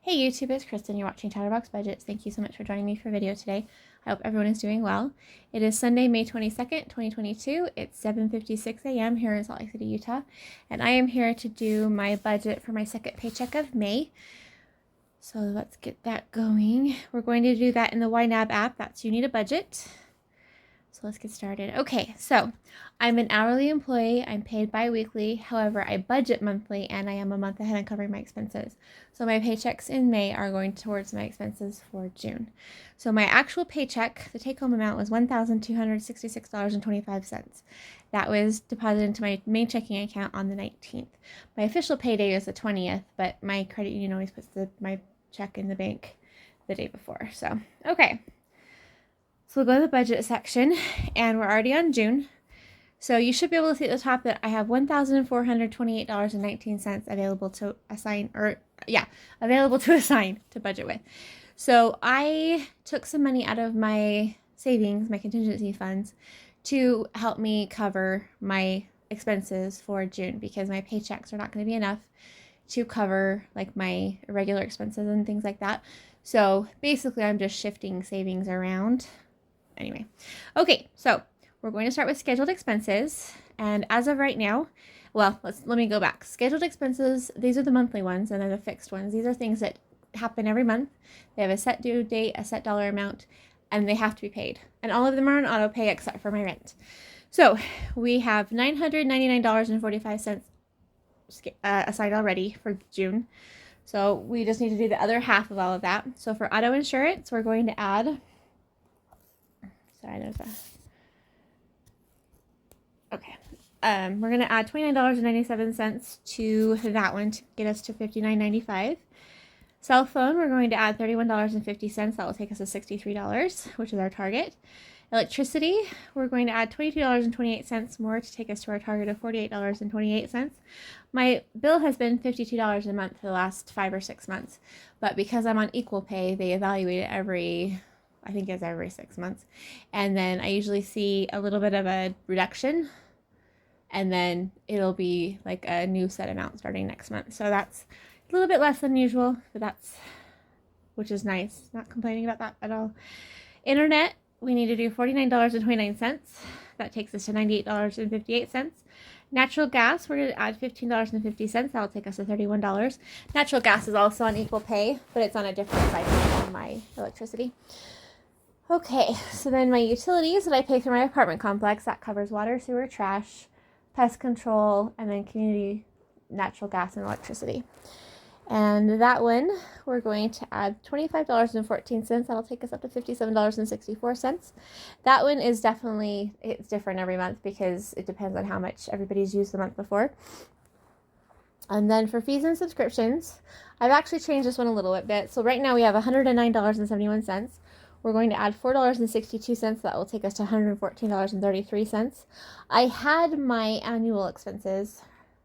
Hey YouTube, it's Kristen. You're watching Chatterbox Budgets. Thank you so much for joining me for a video today. I hope everyone is doing well. It is Sunday, May 22nd, 2022. It's 7:56 a.m. here in Salt Lake City, Utah. And I am here to do my budget for my second paycheck of May. So let's get that going. We're going to do that in the YNAB app. That's You Need a Budget. So let's get started. Okay, so I'm an hourly employee. I'm paid bi-weekly. However, I budget monthly and I am a month ahead on covering my expenses. So my paychecks in May are going towards my expenses for June. So my actual paycheck, the take-home amount was $1,266.25. That was deposited into my main checking account on the 19th. My official payday is the 20th, but my credit union always puts my check in the bank the day before. So, okay. So we'll go to the budget section, and we're already on June. So you should be able to see at the top that I have $1,428.19 available to assign, available to assign to budget with. So I took some money out of my savings, my contingency funds, to help me cover my expenses for June because my paychecks are not going to be enough to cover like my regular expenses and things like that. So basically I'm just shifting savings around. Anyway, okay, so we're going to start with scheduled expenses, and as of right now, well, let me go back. Scheduled expenses, these are the monthly ones, and they're the fixed ones. These are things that happen every month. They have a set due date, a set dollar amount, and they have to be paid. And all of them are on auto pay except for my rent. So we have $999.45 assigned already for June. So we just need to do the other half of all of that. So for auto insurance, we're going to add... Okay. We're going to add $29.97 to that one to get us to $59.95. Cell phone, we're going to add $31.50. That will take us to $63, which is our target. Electricity, we're going to add $22.28 more to take us to our target of $48.28. My bill has been $52 a month for the last 5 or 6 months, but because I'm on equal pay, they evaluate it every 6 months. And then I usually see a little bit of a reduction, and then it'll be like a new set amount starting next month. So that's a little bit less than usual, but which is nice. Not complaining about that at all. Internet, we need to do $49.29. That takes us to $98.58. Natural gas, we're going to add $15.50. That'll take us to $31. Natural gas is also on equal pay, but it's on a different cycle than my electricity. Okay, so then my utilities that I pay through my apartment complex, that covers water, sewer, trash, pest control, and then community natural gas and electricity. And that one, we're going to add $25.14. That'll take us up to $57.64. That one is it's different every month because it depends on how much everybody's used the month before. And then for fees and subscriptions, I've actually changed this one a little bit. So right now we have $109.71. We're going to add $4.62. That will take us to $114.33. I had my annual expenses,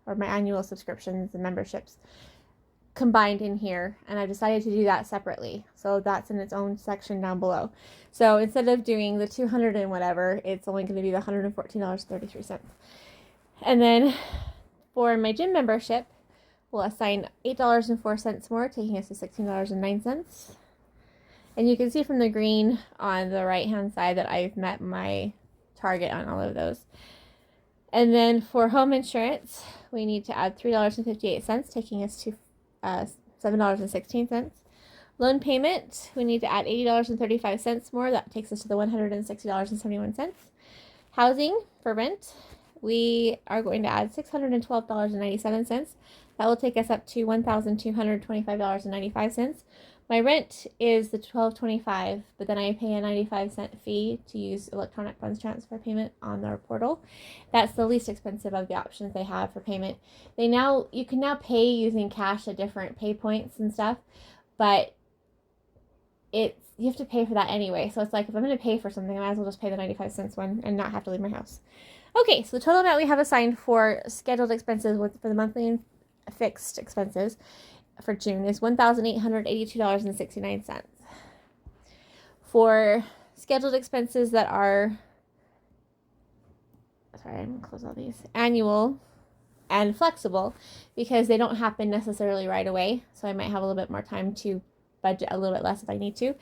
or my annual subscriptions and memberships, combined in here, and I decided to do that separately. So that's in its own section down below. So instead of doing the $200 and whatever, it's only going to be the $114.33. And then for my gym membership, we'll assign $8.04 more, taking us to $16.09. And you can see from the green on the right-hand side that I've met my target on all of those. And then for home insurance, we need to add $3.58, taking us to $7.16. Loan payment, we need to add $80.35 more. That takes us to the $160.71. Housing for rent, we are going to add $612.97. That will take us up to $1,225.95. My rent is the $12.25, but then I pay a 95-cent fee to use electronic funds transfer payment on their portal. That's the least expensive of the options they have for payment. You can now pay using cash at different pay points and stuff, but you have to pay for that anyway. So it's like, if I'm going to pay for something, I might as well just pay the 95 cents one and not have to leave my house. Okay, so the total amount we have assigned for scheduled expenses for the monthly and fixed expenses for June is $1,882.69. For scheduled expenses that are, I'm going to close all these, annual, and flexible because they don't happen necessarily right away. So I might have a little bit more time to budget a little bit less if I need to.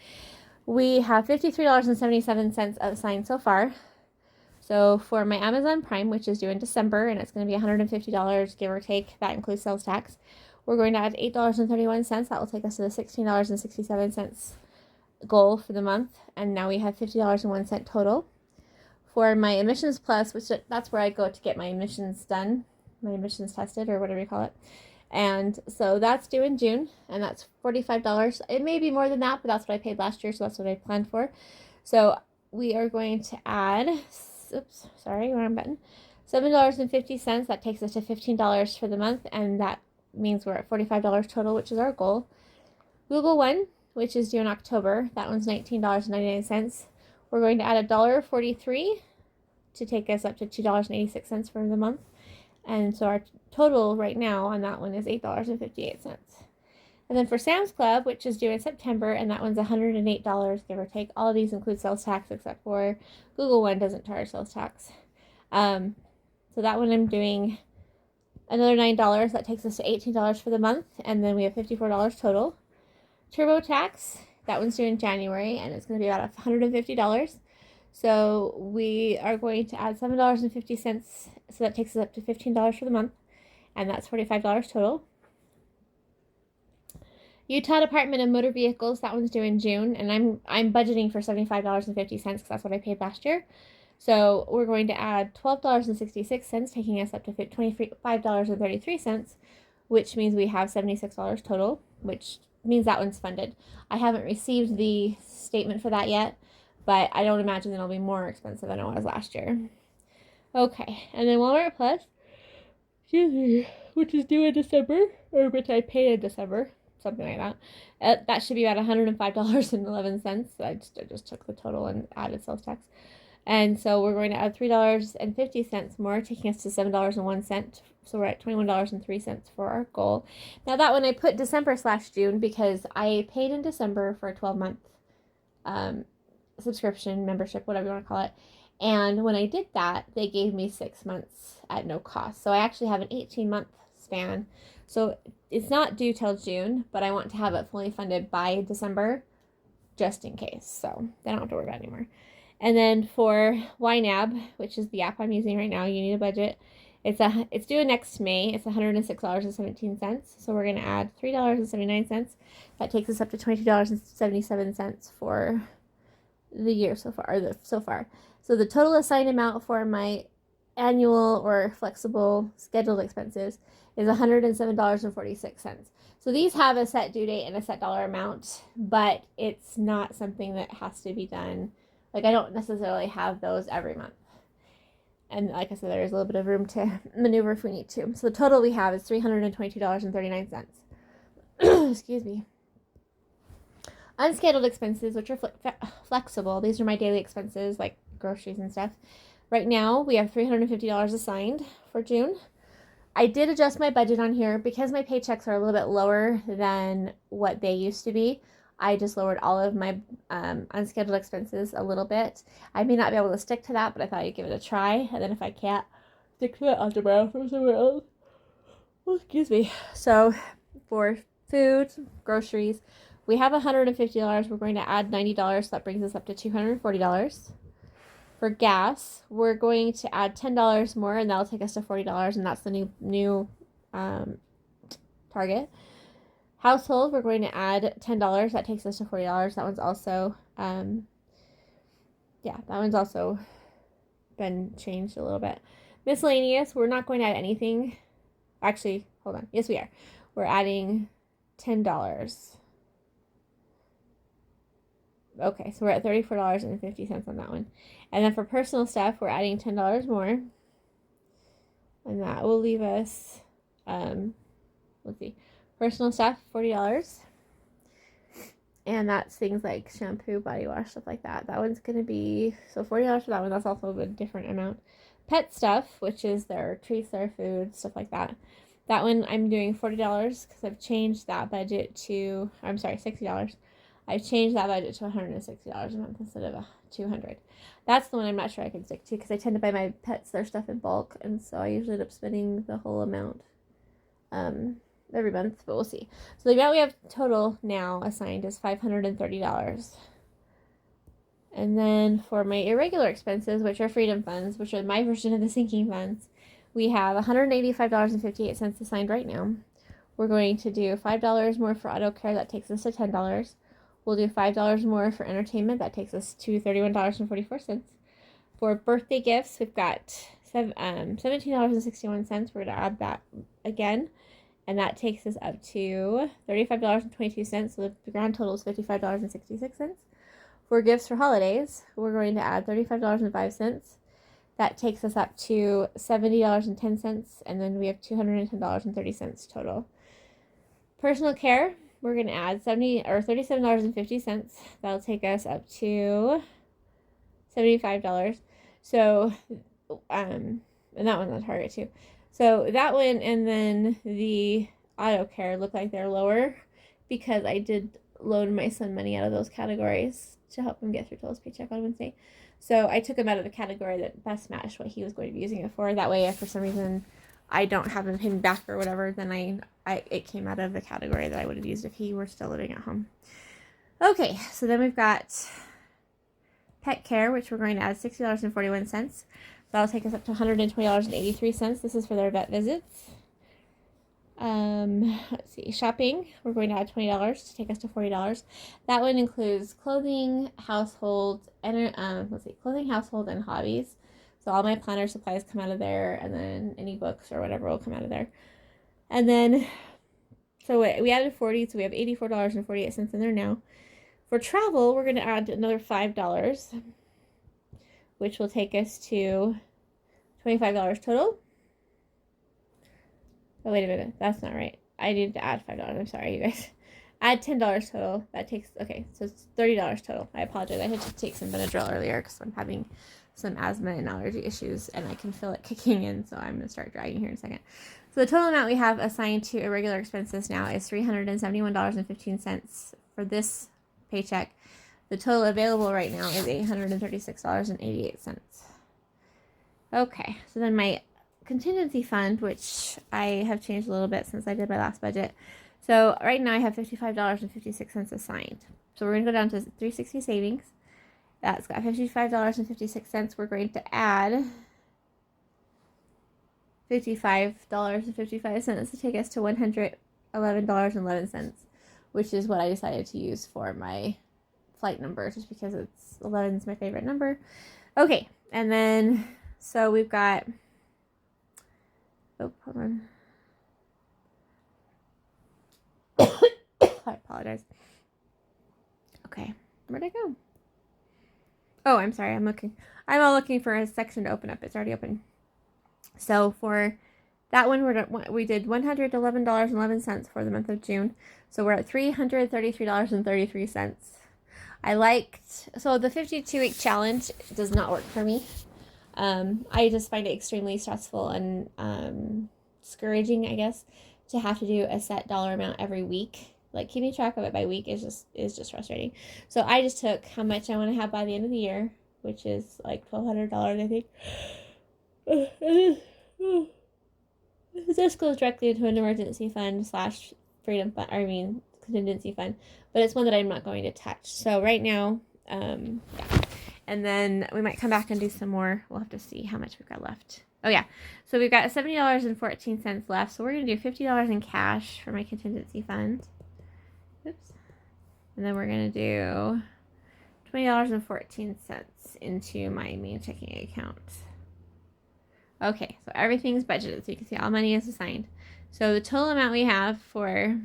We have $53.77 assigned so far. So for my Amazon Prime, which is due in December, and it's going to be $150, give or take, that includes sales tax, we're going to add $8.31. That will take us to the $16.67 goal for the month. And now we have $50.01 total. For my Emissions Plus, which that's where I go to get my emissions done, my emissions tested, or whatever you call it. And so that's due in June, and that's $45. It may be more than that, but that's what I paid last year, so that's what I planned for. So we are going to add, oops, sorry, wrong button, $7.50. That takes us to $15 for the month, and that means we're at $45 total, which is our goal. Google One, which is due in October, that one's $19.99. We're going to add $1.43 to take us up to $2.86 for the month. And so our total right now on that one is $8.58. And then for Sam's Club, which is due in September, and that one's $108, give or take. All of these include sales tax except for Google One doesn't charge sales tax. So that one I'm doing another $9. That takes us to $18 for the month, and then we have $54 total. TurboTax, that one's due in January, and it's going to be about $150. So we are going to add $7.50, so that takes us up to $15 for the month, and that's $45 total. Utah Department of Motor Vehicles, that one's due in June, and I'm budgeting for $75.50 because that's what I paid last year. So we're going to add $12.66, taking us up to $25.33, which means we have $76 total, which means that one's funded. I haven't received the statement for that yet, but I don't imagine it'll be more expensive than it was last year. Okay, and then Walmart Plus, excuse me, which is due in December, or which I paid in December, something like that. That should be about $105.11. I just took the total and added sales tax. And so we're going to add $3.50 more, taking us to $7.01. So we're at $21.03 for our goal. Now that one I put December/June because I paid in December for a 12-month subscription, membership, whatever you want to call it. And when I did that, they gave me 6 months at no cost. So I actually have an 18-month span. So it's not due till June, but I want to have it fully funded by December just in case. So they don't have to worry about it anymore. And then for YNAB, which is the app I'm using right now, you need a budget. It's due next May. It's $106.17. So we're going to add $3.79. That takes us up to $22.77 for the year so far. So the total assigned amount for my annual or flexible scheduled expenses is $107.46. So these have a set due date and a set dollar amount, but it's not something that has to be done. Like, I don't necessarily have those every month. And like I said, there's a little bit of room to maneuver if we need to. So the total we have is $322.39. Excuse me. Unscheduled expenses, which are flexible. These are my daily expenses, like groceries and stuff. Right now, we have $350 assigned for June. I did adjust my budget on here because my paychecks are a little bit lower than what they used to be. I just lowered all of my unscheduled expenses a little bit. I may not be able to stick to that, but I thought I'd give it a try. And then if I can't stick to it, I'll borrow from somewhere else. Oh, excuse me. So for food, groceries, we have $150. We're going to add $90. So that brings us up to $240. For gas, we're going to add $10 more, and that'll take us to $40, and that's the new target. Household, we're going to add $10. That takes us to $40. That one's also, that one's also been changed a little bit. Miscellaneous, we're not going to add anything. Actually, hold on. Yes, we are. We're adding $10. Okay, so we're at $34.50 on that one. And then for personal stuff, we're adding $10 more. And that will leave us, let's see, personal stuff, $40. And that's things like shampoo, body wash, stuff like that. That one's going to be, so $40 for that one. That's also a different amount. Pet stuff, which is their treats, their food, stuff like that. That one I'm doing $40 because I've changed that budget to, I'm sorry, $60. I've changed that budget to $160 a month instead of $200. That's the one I'm not sure I can stick to because I tend to buy my pets their stuff in bulk, and so I usually end up spending the whole amount every month, but we'll see. So the amount we have total now assigned is $530. And then for my irregular expenses, which are freedom funds, which are my version of the sinking funds, we have $185.58 assigned right now. We're going to do $5 more for auto care. That takes us to $10. We'll do $5 more for entertainment. That takes us to $31.44. For birthday gifts, we've got $17.61. We're going to add that again. And that takes us up to $35.22. So the grand total is $55.66. For gifts for holidays, we're going to add $35.05. That takes us up to $70.10. And then we have $210.30 total. Personal care, we're going to add $37.50. That'll take us up to $75. So, and that one's on target too. So that one and then the auto care look like they're lower because I did loan my son money out of those categories to help him get through to his paycheck on Wednesday. So I took him out of the category that best matched what he was going to be using it for. That way, if for some reason I don't have him pinned back or whatever, then it came out of the category that I would have used if he were still living at home. Okay, so then we've got pet care, which we're going to add $60.41. That'll take us up to $120.83. This is for their vet visits. Let's see, shopping, we're going to add $20 to take us to $40. That one includes clothing, household, and clothing, household, and hobbies. So all my planner supplies come out of there, and then any books or whatever will come out of there. And then, so we added 40, so we have $84.48 in there now. For travel, we're going to add another $5, which will take us to $25 total. Oh, wait a minute. That's not right. I need to add $5. I'm sorry, you guys. Add $10 total. That takes, okay, so it's $30 total. I apologize. I had to take some Benadryl earlier because I'm having some asthma and allergy issues, and I can feel it kicking in, so I'm going to start dragging here in a second. So the total amount we have assigned to irregular expenses now is $371.15 for this paycheck. The total available right now is $836.88. Okay, so then my contingency fund, which I have changed a little bit since I did my last budget. So right now I have $55.56 assigned. So we're going to go down to 360 savings. That's got $55.56. We're going to add $55.55 to take us to $111.11, which is what I decided to use for my flight number, just because 11 is my favorite number. Okay, and then so we've got, oh, hold on. I apologize. Okay, where'd I go? Oh, I'm sorry. I'm all looking for a section to open up. It's already open. So for that one, we did $111.11 for the month of June. So we're at $333.33. So the 52-week challenge does not work for me. I just find it extremely stressful and discouraging, I guess, to have to do a set dollar amount every week. Like, keeping track of it by week is just frustrating. So I just took how much I want to have by the end of the year, which is like $1,200, I think. This goes directly into an emergency fund / freedom fund, contingency fund, but it's one that I'm not going to touch. So right now, yeah. And then we might come back and do some more. We'll have to see how much we've got left. Oh yeah, so we've got $70.14 left. So we're going to do $50 in cash for my contingency fund. Oops. And then we're going to do $20.14 into my main checking account. Okay, so everything's budgeted, so you can see all money is assigned. So the total amount we have for,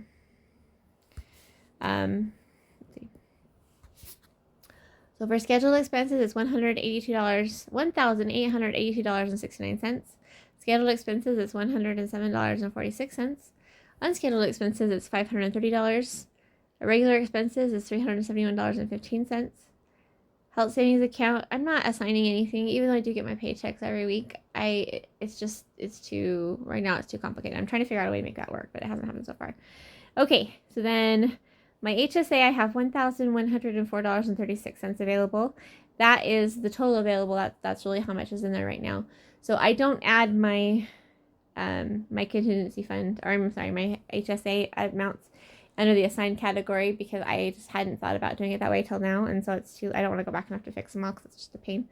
let's see. So for scheduled expenses, it's $1,882.69. Scheduled expenses is $107.46. Unscheduled expenses is $530. Regular expenses is $371.15. Health savings account, I'm not assigning anything, even though I do get my paychecks every week. Right now it's too complicated. I'm trying to figure out a way to make that work, but it hasn't happened so far. Okay, so then my HSA, I have $1,104.36 available. that is the total available. That's really how much is in there right now. So I don't add my my contingency fund, or I'm sorry, my HSA amounts under the assigned category because I just hadn't thought about doing it that way till now, and so I don't want to go back and have to fix them all because it's just a pain.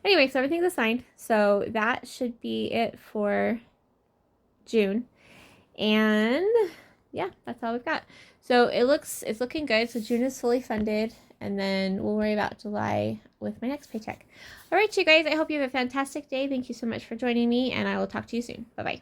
Anyway, so everything's assigned, so that should be it for June, and yeah, that's all we've got. So it's looking good. So June is fully funded, and then we'll worry about July with my next paycheck. All right, you guys, I hope you have a fantastic day. Thank you so much for joining me, and I will talk to you soon. Bye-bye.